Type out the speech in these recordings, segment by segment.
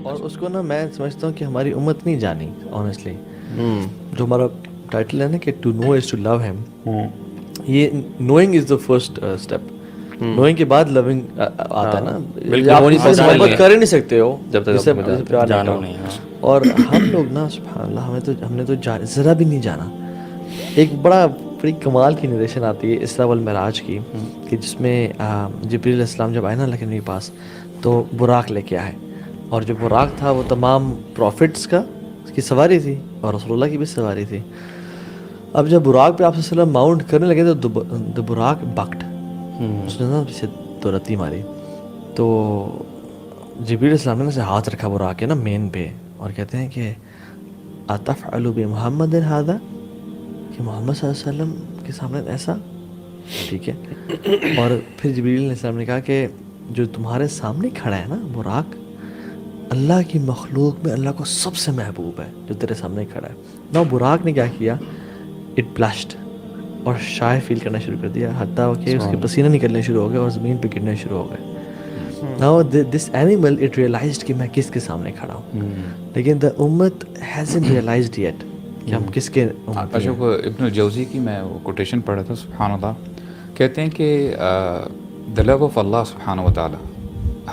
اور اس کو نا میں سمجھتا ہوں کہ ہماری امت نہیں جانی آنیسٹلی. جو ہمارا ٹائٹل ہے نا کہ to know is to love him, یہ knowing is the first step. Knowing کے بعد لونگ آتا ہے نا. آپ محبت کر ہی نہیں سکتے ہو جب تک پیار نہیں کرو. اور ہم لوگ نا سبحان اللہ ہم نے تو ذرا بھی نہیں جانا. ایک بڑی کمال کی نریشن آتی ہے اسراء والمعراج کی, کہ جس میں جبریل علیہ السلام جب آئے نا اللہ کے نبی کے پاس تو براق لے کے آئے, اور جو براق تھا وہ تمام پروفٹس کی سواری تھی اور رسول اللہ کی بھی سواری تھی. اب جب براق پہ آپ صلی اللہ علیہ وسلم ماؤنٹ کرنے لگے تو براق بکٹ, اس نے نا پیچھے دو رتی ماری. تو جبریل علیہ السلام نے اسے ہاتھ رکھا براق کے نا مین پہ, اور کہتے ہیں کہ اتفعل بمحمد ھذا, کہ محمد صلی اللہ علیہ وسلم کے سامنے ایسا, ٹھیک ہے. اور پھر جبریل علیہ السلام نے کہا کہ جو تمہارے سامنے کھڑا ہے نا براق, اللہ کی مخلوق میں اللہ کو سب سے محبوب ہے جو تیرے سامنے کھڑا ہے. نا براق نے کیا کیا, اٹ بلشڈ, اور شائع فیل کرنا شروع کر دیا, حتیٰ کہ اس کے پسینہ نکلنے شروع ہو گئے اور زمین پہ گرنے شروع ہو گئے. Now this animal it realized کہ میں کس کے سامنے کھڑا ہوں, لیکن the امت hasn't realized yet کہ ہم کس کے. اشوک ابن الجوزی کی میں وہ کوٹیشن پڑھا تھا, سبحان اللہ, کہتے ہیں کہ the love of Allah سبحانہ و تعالی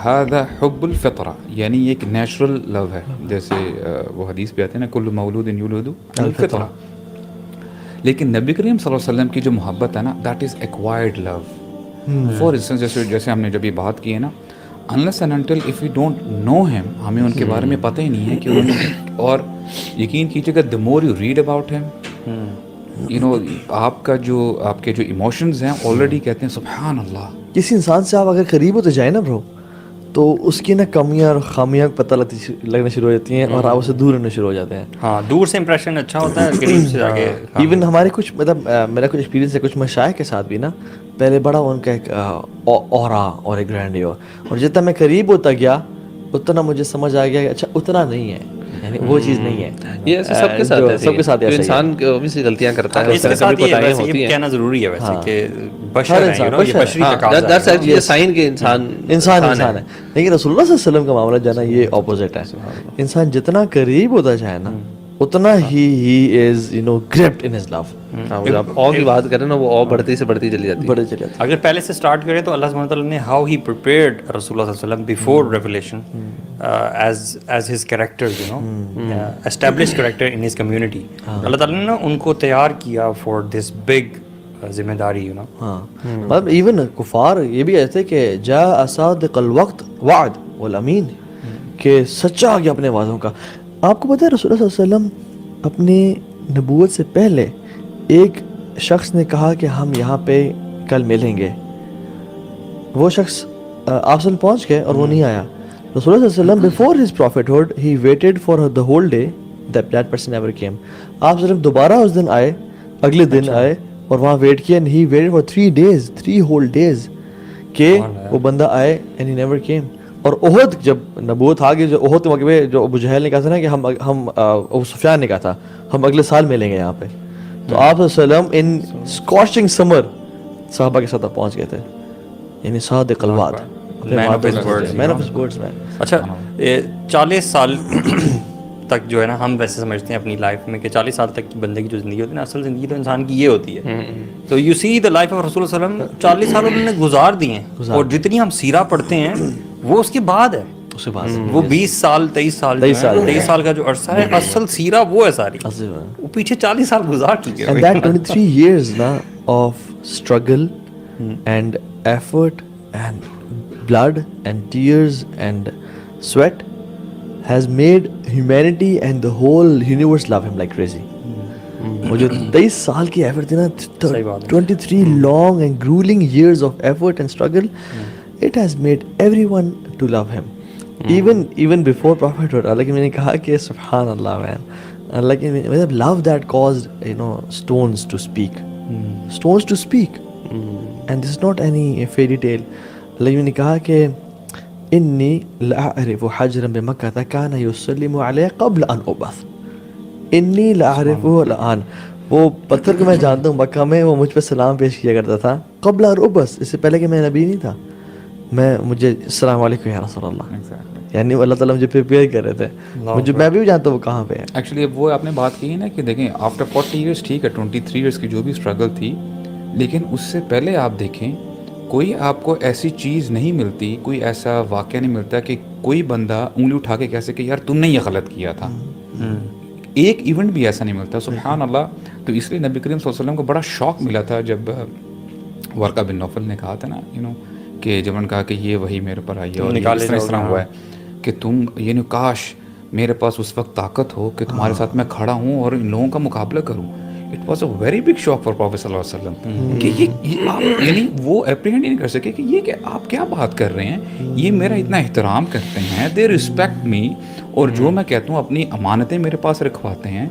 هذا حب الفطرہ, یعنی ایک نیچرل لو ہے, جیسے وہ حدیث پہ آتے ہیں نا کل مولود یولد الفطرہ. لیکن نبی کریم صلی اللہ علیہ وسلم کی جو محبت ہے نا that is acquired love. For instance جیسے ہم نے جب یہ بات کی ہے نا, unless and until if we don't know him, ہمیں ان کے بارے میں پتہ ہی نہیں ہے کہ انہوں, اور یقین کیجیے گا the more you read about him, you know, آپ کے جو ایموشنز ہیں آلریڈی کہتے ہیں سبحان اللہ. کسی انسان سے آپ اگر قریب ہوتے جائیں نا برو, تو اس کی نا کمیاں اور خامیاں پتہ لگنا شروع ہو جاتی ہیں اور آپ اسے دور ہونے شروع ہو جاتے ہیں. ہاں, دور سے امپریشن اچھا ہوتا ہے, قریب سے آگے. ایون ہمارے کچھ مطلب میرا کچھ ایکسپیرینس ہے کچھ مشائخ کے ساتھ بھی نا, پہلے بڑا ان کا ایک اورا اور ایک گرینڈیور, اور جتنا میں قریب ہوتا گیا اتنا مجھے سمجھ آ گیا کہ اچھا اتنا نہیں ہے, یعنی وہ چیز نہیں ہے. یہ ایسے سب کے ساتھ ایسا انسان اوبویسلی غلطیاں کرتا ہے, اس کے ساتھ یہ کہنا ضروری ہے ویسے کہ بشر ہے, یہ بشری تقاضا ہے, یہ سائن کے انسان ہے. لیکن رسول اللہ صلی اللہ علیہ وسلم کا معاملہ جو ہے نا یہ اپوزٹ ہے. انسان جتنا قریب ہوتا جائے نا اتنا ہی از گرپڈ ان ہز لو. آپ اور کی بات کریں نا وہ اور بڑھتی سے بڑھتی چلی جاتی ہے. اگر پہلے سے اسٹارٹ کریں تو اللہ سبحانہ وتعالیٰ نے ہاؤ ہی پریپیئرڈ رسول اللہ صلی اللہ علیہ وسلم before revelation is his character, established character in his community. اللہ تعالیٰ نے نا ان کو تیار کیا فار دس بگ ذمہ داری. ہاں, مطلب ایون کفار یہ بھی ایسے کہ جاء صادق الوقت وعد والامین, کہ سچا آ گیا اپنے وعدوں کا. آپ کو پتہ ہے رسول اللہ صلی اللہ علیہ وسلم اپنی نبوت سے پہلے ایک شخص نے کہا کہ ہم یہاں پہ کل ملیں گے, وہ شخص آپ سے پہنچ گئے اور وہ نہیں آیا. رسول اللہ صلی اللہ علیہ وسلم before his prophethood he waited for the whole day that person never came. آپ صرف دوبارہ اس دن آئے, اگلے دن آئے اور وہاں ویٹ کیا, and he waited for 3 days, 3 whole days کہ وہ بندہ آئے, and he never came. اور احد جب نبوت آ گئی, جو احد کے موقع پہ جو ابو جہل نے کہا تھا نا کہ ہم ابو سفیان نے کہا تھا ہم اگلے سال ملیں گے یہاں پہ, تو آپ صلی اللہ علیہ وسلم ان اسکارچنگ سمر صحابہ کے ساتھ پہنچ گئے تھے, یعنی صادق الوعد, مین آف ہز ورڈز. اچھا, 40 سال تک جو ہے نا ہم ویسے سمجھتے ہیں اپنی لائف میں کہ 40 سال تک کی بندے کی جو زندگی ہوتی ہے نا, اصل زندگی تو انسان کی یہ ہوتی ہے. تو you see the life of رسول صلی اللہ علیہ وسلم 40 سال انہوں نے گزار دیے ہیں, اور جتنی ہم سیرہ پڑھتے ہیں وہ اس کے بعد ہے. وہ 20 سال 23 سال کا جو عرصہ ہے, اصل سیرہ وہ ہے ساری, وہ پیچھے 40 سال گزار چکے. And that 23 years of struggle and effort and blood and tears and sweat has made humanity and the whole universe love him like crazy. وہ جو 23 سال کی ایفرٹ تھی نا, 23 long and grueling years of effort and struggle, it has made everyone to love him. Even before prophethood, اللہ کی میں نے کہا کہ سبحان اللہ man, اللہ کی مطلب love that caused stones to speak, and this is not any fairy tale. اللہ کی میں نے کہا کہ انی لأعرف حجرا بمکہ کان یسلم علیہ قبل ان ابعث, انی لأعرفہ الآن, وہ پتھر کو میں جانتا ہوں مکہ میں, وہ مجھ پہ سلام پیش کیا کرتا تھا قبل ان ابعث, اس سے پہلے کہ میں نبی نہیں تھا, مجھے السلام علیکم یا رسول اللہ. یعنی اللہ تعالیٰ مجھے پریپیئر کر رہے تھے, مجھے میں بھی جانتا ہوں وہ کہاں پہ ہے. ایکچولی اب وہ آپ نے بات کی ہے نا کہ دیکھیں آفٹر 40 ایئرس ٹھیک ہے 23 ایئرس کی جو بھی اسٹرگل تھی, لیکن اس سے پہلے آپ دیکھیں کوئی آپ کو ایسی چیز نہیں ملتی, کوئی ایسا واقعہ نہیں ملتا کہ کوئی بندہ انگلی اٹھا کے کہہ سکے یار تم نے یہ غلط کیا تھا. ایک ایونٹ بھی ایسا نہیں ملتا, سبحان اللہ. تو اس لیے نبی کریم صلی اللہ علیہ وسلم کو بڑا شوق ملا تھا جب ورقہ بن نوفل نے کہا تھا نا کہ جب انہوں نے کہا کہ یہ وہی میرے پر آئی ہے اور اس طرح ہوا ہے کہ تم کاش میرے پاس اس وقت طاقت ہو کہ تمہارے ساتھ میں کھڑا ہوں اور ان لوگوں کا مقابلہ کروں. It was a very big shock for prophet صلی اللہ علیہ وسلم کہ یہ آپ یعنی وہ اپریہینڈ ہی نہیں کر سکے کہ یہ کہ آپ کیا بات کر رہے ہیں, یہ میرا اتنا احترام کرتے ہیں, دے رسپیکٹ می, اور جو میں کہتا ہوں اپنی امانتیں میرے پاس رکھواتے ہیں.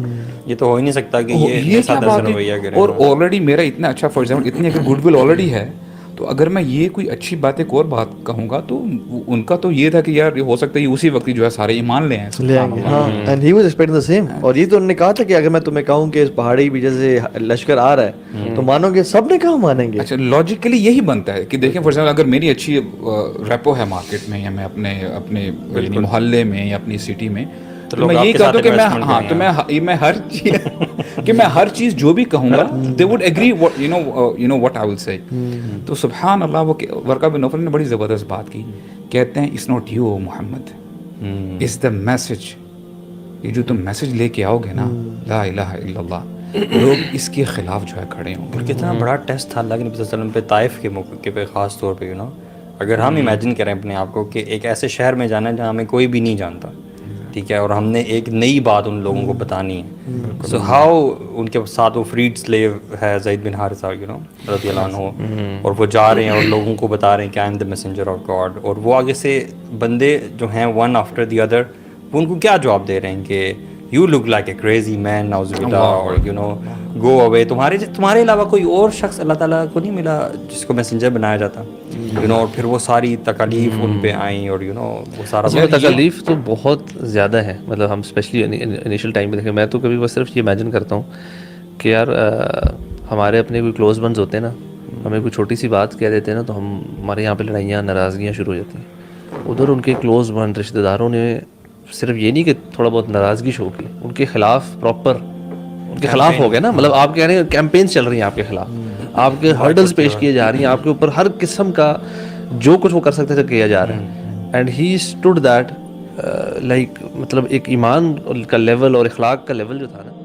یہ تو ہو ہی نہیں سکتا کہ یہ کیا بات ہے. اور آلریڈی میرا اتنا اچھا فار ایگزامپل اتنی اگر گڈ ول آلریڈی ہے, تو اگر میں یہ کوئی اچھی بات ایک اور بات کہوں گا تو ان کا تو یہ تھا کہ یار ہو سکتا ہے اسی وقت جو ہے سارے ایمان لے آئیں. ہاں, and he was expecting the same. اور یہ تو انہوں نے کہا تھا کہ اگر میں تمہیں کہوں کہ اس پہاڑی بھی جیسے لشکر آ رہا ہے تو مانو گے, سب نے کہا مانیں گے. اچھا لاجیکلی یہی بنتا ہے کہ دیکھیں فار ایگزامپل اگر میری اچھی ریپو ہے مارکیٹ میں, یا میں اپنے محلے میں یا اپنی سٹی میں, تو میں یہی کہتا ہوں کہ میں ہر چیز جو بھی کہوں گا they would agree you know what I will say. تو سبحان اللہ وہ ورقہ بن نوفل نے بڑی زبردست بات کی, کہتے ہیں it's not you Muhammad, it's the message. یہ جو تم میسج لے کے آؤ گے نا, لا الہ الا اللہ, لوگ اس کے خلاف جو ہے کھڑے ہوں گے. کتنا بڑا ٹیسٹ تھا اللہ کے نبی صلی اللہ علیہ وسلم پہ طائف کے موقع پہ خاص طور پہ. اگر ہم امیجن کریں اپنے آپ کو کہ ایک ایسے شہر میں جانا ہے جہاں ہمیں کوئی بھی نہیں جانتا, ٹھیک ہے, اور ہم نے ایک نئی بات ان لوگوں کو بتانی ہے. سو ہاؤ ان کے ساتھ وہ فریڈ سلیو ہے زید بن حارثہ رضی اللہ عنہ, اور وہ جا رہے ہیں اور لوگوں کو بتا رہے ہیں کہ I am the messenger of God, اور وہ آگے سے بندے جو ہیں ون آفٹر دی ادر وہ ان کو کیا جواب دے رہے ہیں کہ you look like a crazy man ناؤز باللہ, اور گو اوے. تمہارے علاوہ کوئی اور شخص اللہ تعالیٰ کو نہیں ملا جس کو میسنجر بنایا جاتا, اور پھر وہ ساری تکالیف ان پہ آئیں, اور وہ سارا تکالیف تو بہت زیادہ ہے. مطلب ہم اسپیشلی انیشیل ٹائم پہ دیکھیں, میں تو کبھی بس صرف یہ امیجن کرتا ہوں کہ یار ہمارے اپنے کوئی کلوز ونز ہوتے ہیں نا, ہمیں کوئی چھوٹی سی بات کہہ دیتے ہیں نا, تو ہمارے یہاں پہ لڑائیاں ناراضگیاں شروع ہو جاتی ہیں. ادھر ان کے کلوز ون رشتہ داروں نے صرف یہ نہیں کہ تھوڑا بہت ناراضگی شو کی, ان کے خلاف پراپر ان کے خلاف ہو گئے نا. مطلب آپ کہہ رہے ہیں کیمپینس چل رہی ہیں آپ کے خلاف, آپ کے ہرڈلز پیش کیے جا رہی ہیں, آپ کے اوپر ہر قسم کا جو کچھ وہ کر سکتے تھے کیا جا رہا ہے. And he stood that like مطلب ایک ایمان کا لیول اور اخلاق کا لیول جو تھا نا